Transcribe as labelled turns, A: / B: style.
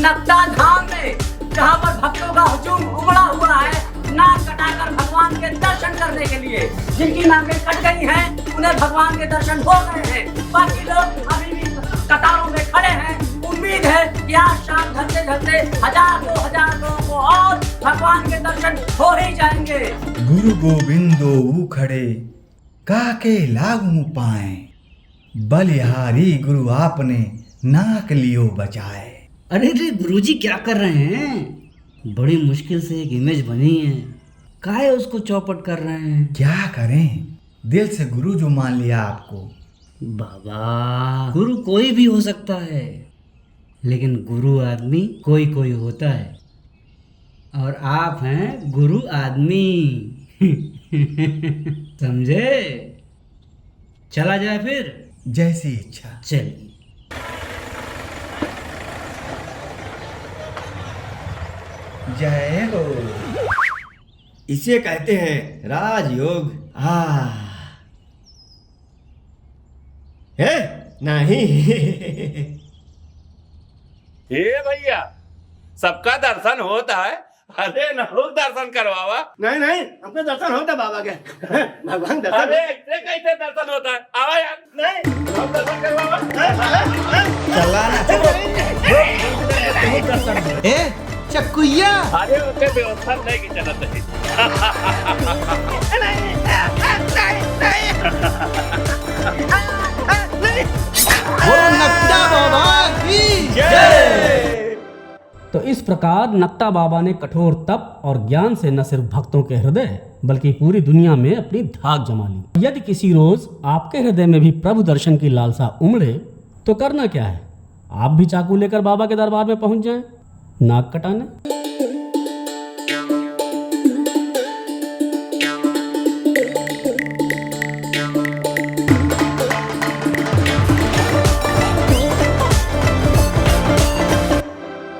A: नक्ता धाम में, जहाँ पर भक्तों का हुजूम उमड़ा हुआ है नाक कटाकर भगवान के दर्शन करने के लिए। जिनकी नाकें कट गई हैं उन्हें भगवान के दर्शन हो गए हैं, बाकी लोग अभी भी कतारों में खड़े हैं। उम्मीद है कि आज शाम ढलते ढलते 1000-2000 लोगों को और भगवान के दर्शन हो ही जाएंगे।
B: गुरु गोविंदो उखड़े काके लागू पाए, बलिहारी गुरु आपने नाक लियो बचाए।
C: अरे रे गुरुजी क्या कर रहे हैं? बड़ी मुश्किल से एक इमेज बनी है, काहे उसको चौपट कर रहे हैं?
B: क्या करें, दिल से गुरु जो मान लिया आपको।
C: बाबा, गुरु कोई भी हो सकता है, लेकिन गुरु आदमी कोई कोई होता है, और आप हैं गुरु आदमी। समझे? चला जाए फिर?
B: जैसी इच्छा।
C: चलिए।
B: जय हो।
D: इसे कहते हैं राजयोग। है नहीं।
E: हे भैया, सबका दर्शन होता है, अरे नहुक दर्शन करवावा।
D: नहीं नहीं, हमको दर्शन होता बाबा के। भगवान दर्शन।
E: अरे ऐसे कैसे दर्शन होता है? आवा यार।
D: नहीं,
E: हम दर्शन करवावा।
B: चला ना। ए चक्कुइया।
E: अरे उसके व्यवस्था नहीं की चलत है।
B: नक्ता बाबा की जय।
F: तो इस प्रकार नक्ता बाबा ने कठोर तप और ज्ञान से न सिर्फ भक्तों के हृदय बल्कि पूरी दुनिया में अपनी धाक जमा ली। यदि किसी रोज आपके हृदय में भी प्रभु दर्शन की लालसा उमड़े तो करना क्या है, आप भी चाकू लेकर बाबा के दरबार में पहुंच जाएं नाक कटाने।